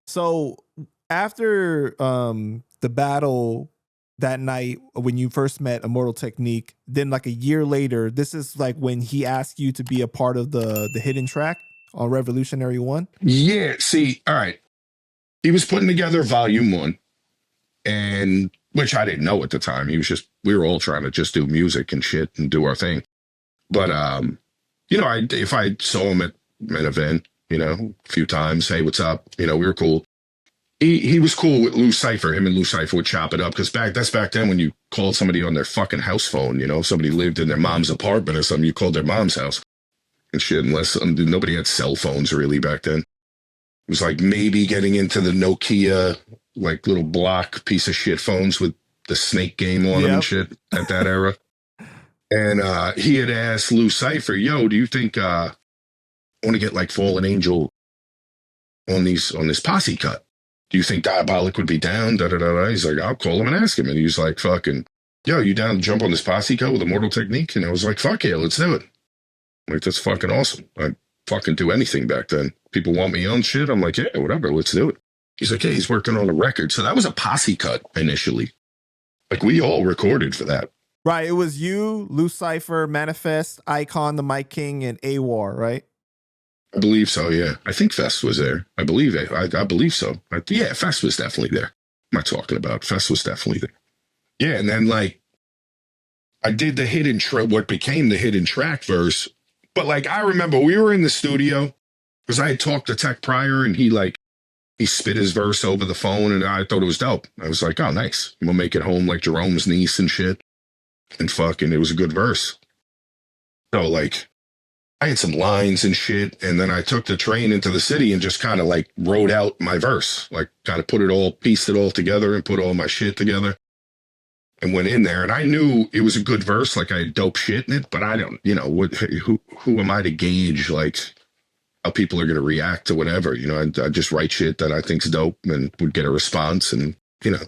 So after the battle that night when you first met Immortal Technique, then like a year later, this is like when he asked you to be a part of the hidden track on Revolutionary 1? Yeah, see, all right. He was putting together volume 1, and which I didn't know at the time. He was just, we were all trying to just do music and shit and do our thing. But you know, if I saw him at an event, you know, a few times, hey, what's up? You know, we were cool. He was cool with Lou Cypher. Him and Lou Cypher would chop it up, because that's back then when you called somebody on their fucking house phone. You know, if somebody lived in their mom's apartment or something, you called their mom's house and shit. Unless nobody had cell phones really back then. It was like maybe getting into the Nokia like little block piece of shit phones with the snake game on them and shit at that era. And he had asked Lou Cypher, yo, do you think I want to get like Fallen Angel on this posse cut? Do you think Diabolic would be down? Da, da, da, da. He's like, I'll call him and ask him. And he's like, fucking, yo, you down to jump on this posse cut with Immortal Technique? And I was like, fuck yeah, let's do it. I'm like, that's fucking awesome. I'd fucking do anything back then. People want me on shit. I'm like, yeah, whatever, let's do it. He's like, hey, he's working on a record. So that was a posse cut initially. Like, we all recorded for that. Right. It was you, Lou Cypher, Manifest, Icon, the Mike King, and AWAR, right? I believe so, yeah. I think Fest was there. I believe it. I believe so. Yeah, Fest was definitely there. I'm not talking about. Fest was definitely there. Yeah, and then, like, I did the hidden what became the hidden track verse. But, like, I remember we were in the studio, because I had talked to Tech prior, and he spit his verse over the phone, and I thought it was dope. I was like, oh, nice. We'll make it home like Jerome's niece and shit. And fucking, it was a good verse. So, like, I had some lines and shit, and then I took the train into the city and just kind of like wrote out my verse, like kind of pieced it all together and put all my shit together and went in there. And I knew it was a good verse, like I had dope shit in it, but I don't, you know, who am I to gauge like how people are going to react to whatever? You know, I just write shit that I think's dope and would get a response and, you know,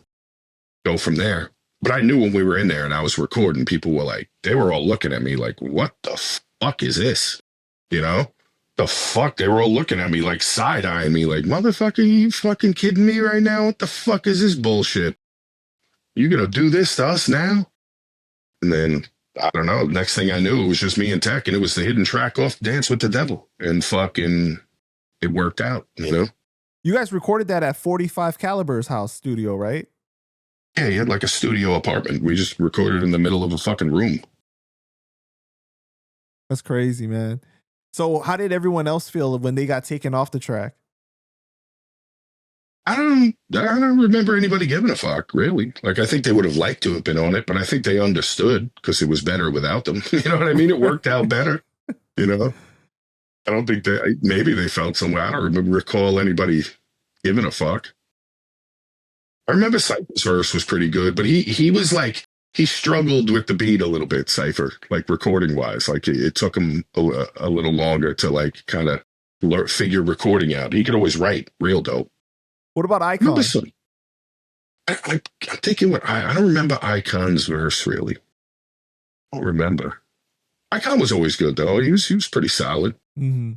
go from there. But I knew when we were in there and I was recording, people were like, they were all looking at me like, what the fuck is this? You know, the fuck? They were all looking at me like side-eyeing me like, motherfucker, you fucking kidding me right now? What the fuck is this bullshit? You gonna do this to us now? And then, I don't know, next thing I knew, it was just me and Tech, and it was the hidden track off Dance with the Devil. And fucking, it worked out, you know? You guys recorded that at 45 Caliber's house studio, right? Yeah, he had like a studio apartment. We just recorded in the middle of a fucking room. That's crazy, man. So how did everyone else feel when they got taken off the track? I don't remember anybody giving a fuck, really. Like, I think they would have liked to have been on it, but I think they understood because it was better without them. You know what I mean? It worked out better, you know? I don't think maybe they felt some way. I don't recall anybody giving a fuck. I remember Cypher's verse was pretty good, but he was like, he struggled with the beat a little bit, Cypher, like recording wise. Like it took him a little longer to like kind of figure recording out. He could always write real dope. What about Icon? I think I don't remember Icon's verse really. I don't remember. Icon was always good though. He was pretty solid. Mm-hmm.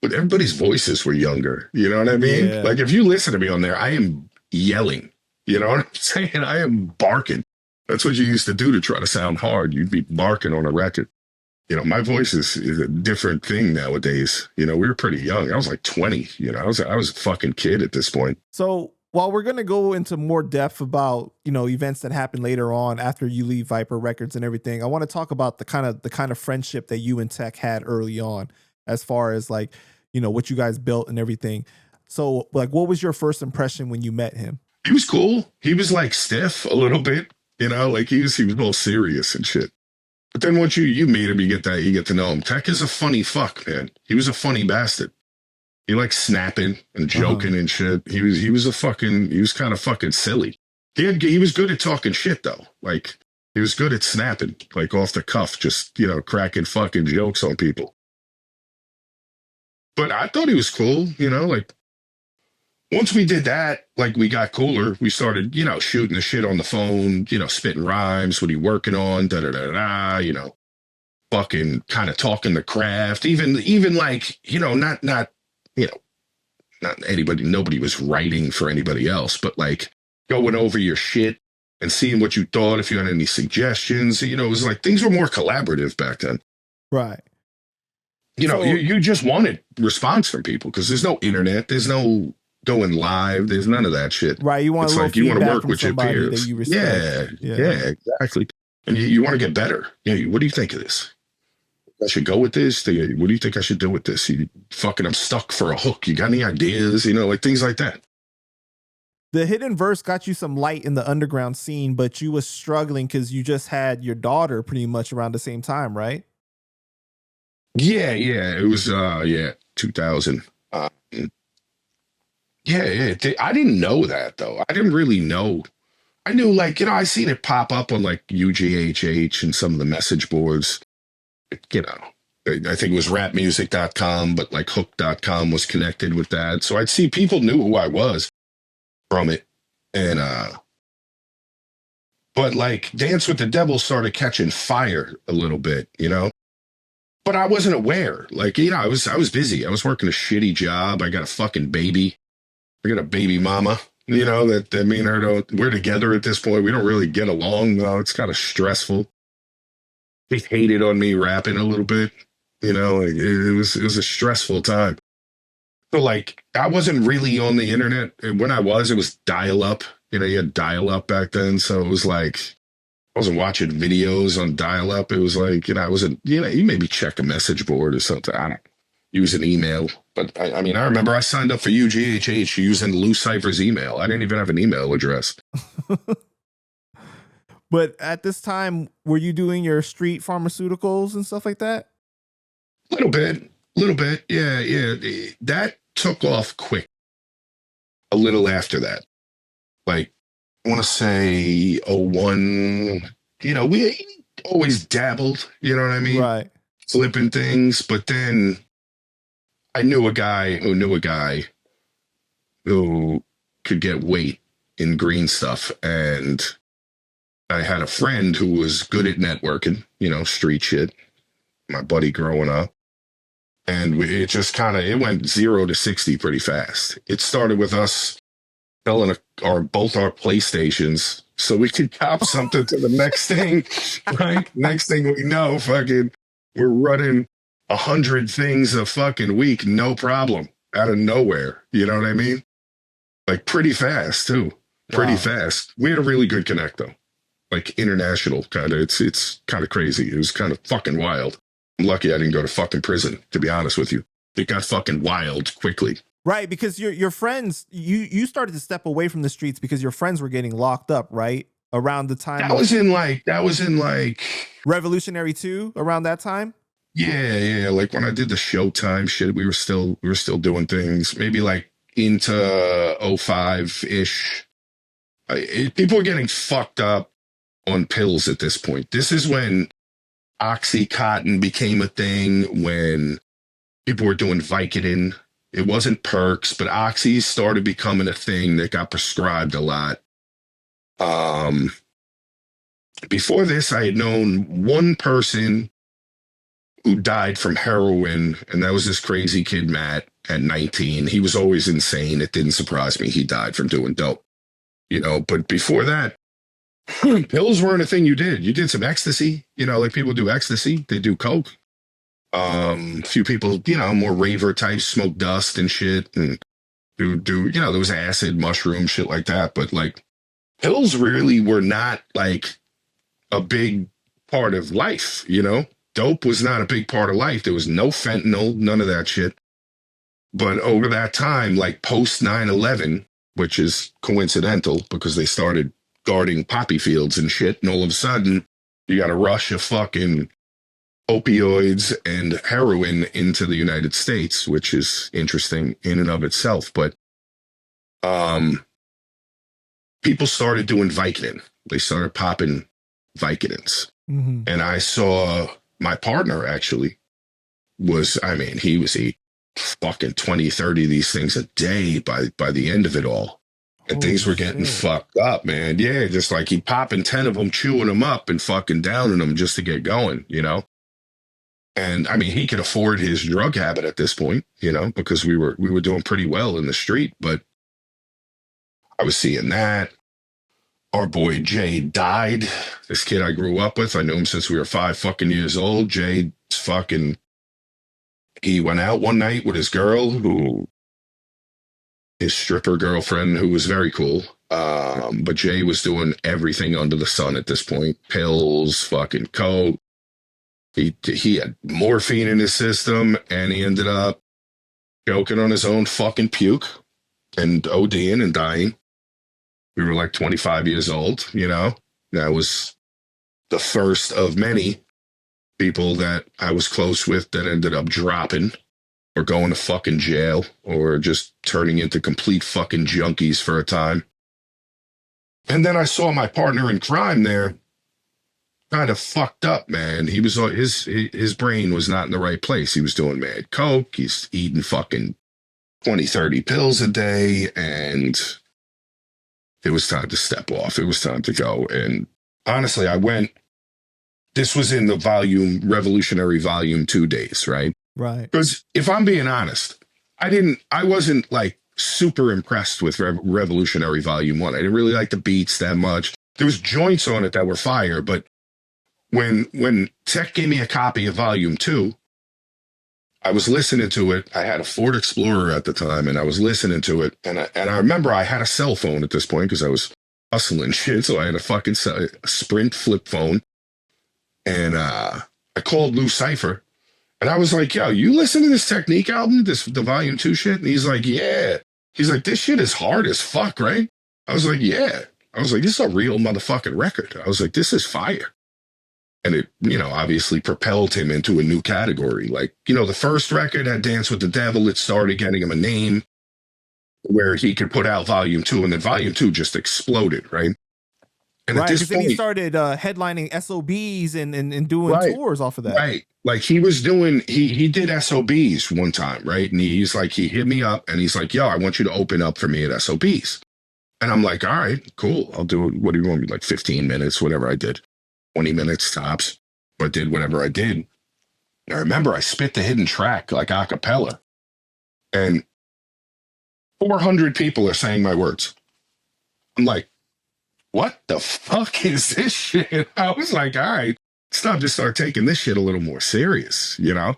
But everybody's voices were younger. You know what I mean? Yeah. Like if you listen to me on there, I am yelling. You know what I'm saying? I am barking. That's what you used to do to try to sound hard. You'd be barking on a record. You know, my voice is a different thing nowadays. You know, we were pretty young. I was like 20. You know, I was a fucking kid at this point. So while we're going to go into more depth about, you know, events that happen later on after you leave Viper Records and everything, I want to talk about the kind of friendship that you and Tech had early on, as far as like, you know, what you guys built and everything. So like, what was your first impression when you met him? He was cool. He was like stiff a little bit. You know, like he was all serious and shit. But then once you meet him, you get to know him. Tech is a funny fuck, man. He was a funny bastard. He liked snapping and joking and shit. He was kind of fucking silly. He was good at talking shit though. Like he was good at snapping, like off the cuff, just, you know, cracking fucking jokes on people. But I thought he was cool, you know, like once we did that, like we got cooler. We started, you know, shooting the shit on the phone, you know, spitting rhymes. What are you working on? Da da da da. You know, fucking kind of talking the craft. Even like, you know, not you know, not anybody, nobody was writing for anybody else, but like going over your shit and seeing what you thought, if you had any suggestions. You know, it was like things were more collaborative back then. Right. You know, So you just wanted response from people because there's no internet, there's no going live, there's none of that shit. right, you want a It's little like you want to feedback work from with your somebody that peers. you Yeah, respect. Yeah. yeah, exactly. And you want to get better. Yeah, what do you think of this? I should go with this. What do you think I should do with this? I'm stuck for a hook. You got any ideas? You know, like things like that. The hidden verse got you some light in the underground scene, but you was struggling because you just had your daughter pretty much around the same time, right? Yeah, yeah. It was 2000. I didn't know that though. I didn't really know. I knew like, I seen it pop up on like UGHH and some of the message boards. You know, I think it was rapmusic.com, but like hook.com was connected with that. So I'd see people knew who I was from it. And but like Dance with the Devil started catching fire a little bit, But I wasn't aware. Like, I was busy. I was working a shitty job. I got a fucking baby. I got a baby mama, that me and her we're together at this point. We don't really get along. No, it's kind of stressful. They hated on me rapping a little bit. It was a stressful time. So like I wasn't really on the internet. And when I was, it was dial up. You had dial up back then. So it was like I wasn't watching videos on dial up. It was like, I wasn't, you maybe check a message board or something. I don't use an email. But I remember I signed up for UGHH using Lou Cypher's email. I didn't even have an email address. But at this time, were you doing your street pharmaceuticals and stuff like that? Little bit. Yeah. That took off quick. A little after that. Like, I want to say 01, we always dabbled, you know what I mean? Right. Flipping things. But then I knew a guy who could get weight in green stuff. And I had a friend who was good at networking, street shit, my buddy growing up. And it just it went 0 to 60 pretty fast. It started with us selling both our PlayStations so we could cop something to the next thing, right? Next thing we know, fucking, we're running 100 things a fucking week, no problem, out of nowhere. You know what I mean? Like pretty fast too, pretty fast. We had a really good connect though, like international kind of. It's kind of crazy. It was kind of fucking wild. I'm lucky I didn't go to fucking prison, to be honest with you. It got fucking wild quickly. Right, because your friends, you started to step away from the streets because your friends were getting locked up, right? Around the time that was in like Revolutionary 2, around that time? Yeah. Like when I did the Showtime shit, we were still doing things. Maybe like into 05-ish. People were getting fucked up on pills at this point. This is when Oxycontin became a thing, when people were doing Vicodin. It wasn't perks, but oxys started becoming a thing that got prescribed a lot. Before this, I had known one person who died from heroin, and that was this crazy kid, Matt, at 19. He was always insane. It didn't surprise me. He died from doing dope, but before that, pills weren't a thing you did. You did some ecstasy, like people do ecstasy. They do coke. A few people, more raver types smoke dust and shit and do, there was acid, mushroom, shit like that. But like pills really were not like a big part of life, Dope was not a big part of life. There was no fentanyl, none of that shit. But over that time, like post 9/11, which is coincidental because they started guarding poppy fields and shit. And all of a sudden you got a rush of fucking opioids and heroin into the United States, which is interesting in and of itself. But people started doing Vicodin. They started popping Vicodins. Mm-hmm. And I saw my partner actually he was fucking 20, 30 of these things a day by the end of it all. And things were getting fucked up, man. Yeah, just like he popping 10 of them, chewing them up and fucking downing them just to get going, And I mean, he could afford his drug habit at this point, you know, because we were doing pretty well in the street. But I was seeing that. Our boy Jay died. This kid I grew up with, I knew him since we were 5 years old. Jay fucking, he went out one night with his girl, who, his stripper girlfriend, who was very cool. But Jay was doing everything under the sun at this point. Pills, fucking coke. He had morphine in his system, and he ended up choking on his own fucking puke and ODing and dying. We were like 25 years old, you know? That was the first of many people that I was close with that ended up dropping or going to fucking jail or just turning into complete fucking junkies for a time. And then I saw my partner in crime there kind of fucked up, man. He was his brain was not in the right place. He was doing mad coke. He's eating fucking 20, 30 pills a day, and it was time to step off. It was time to go. And honestly, this was in the Revolutionary Volume 2 days, right? Right. Because if I'm being honest, I wasn't like super impressed with Revolutionary Volume 1. I didn't really like the beats that much. There was joints on it that were fire, but when Tech gave me a copy of Volume 2, I was listening to it. I had a Ford Explorer at the time, and I was listening to it. And I remember I had a cell phone at this point because I was hustling shit. So I had a fucking Sprint flip phone. And I called Lou Cypher. And I was like, yo, you listen to this Technique album, the Volume 2 shit? And he's like, yeah. He's like, this shit is hard as fuck, right? I was like, yeah. I was like, this is a real motherfucking record. I was like, this is fire. And it, you know, obviously propelled him into a new category. Like, you know, the first record had Dance with the Devil, it started getting him a name where he could put out Volume 2, and then Volume 2 just exploded, right? And right, at this because point, then he started headlining SOBs and doing tours off of that. Right. Like he was doing, he did SOBs one time, right? And he hit me up and he's like, yo, I want you to open up for me at SOBs. And I'm like, all right, cool. I'll do it. What do you want me, like 15 minutes, whatever I did. 20 minutes tops, but did whatever I did. I remember I spit the hidden track like a cappella, and 400 people are saying my words. I'm like, what the fuck is this shit? I was like, all right, it's time to start taking this shit a little more serious, you know?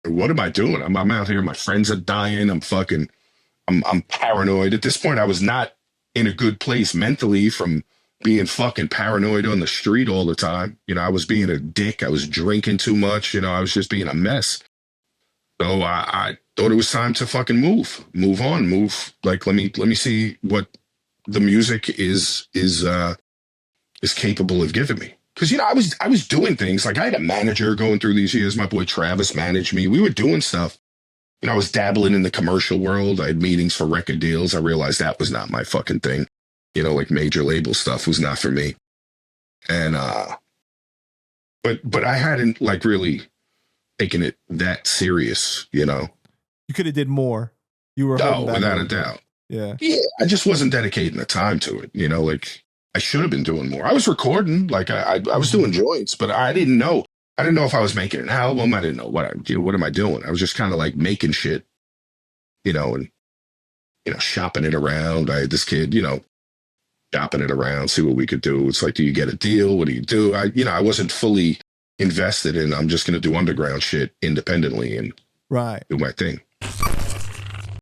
What am I doing? I'm out here, my friends are dying, I'm paranoid. At this point, I was not in a good place mentally from being fucking paranoid on the street all the time. You know, I was being a dick. I was drinking too much. You know, I was just being a mess. So I thought it was time to fucking move on. Like, let me see what the music is capable of giving me. Cause you know, I was doing things like I had a manager going through these years. My boy Travis managed me. We were doing stuff. You know, I was dabbling in the commercial world. I had meetings for record deals. I realized that was not my fucking thing. You know, like major label stuff was not for me. And, but I hadn't like really taken it that serious, you know? You could have did more. You were without a doubt. Yeah. Yeah. I just wasn't dedicating the time to it. You know, like I should have been doing more. I was recording, like I was doing joints, but I didn't know. I didn't know if I was making an album. I didn't know what am I doing? I was just kind of like making shit, you know, and, you know, shopping it around. I had this kid, you know, shopping it around, see what we could do. It's like, do you get a deal? What do you do? I wasn't fully invested in, I'm just going to do underground shit independently and do my thing.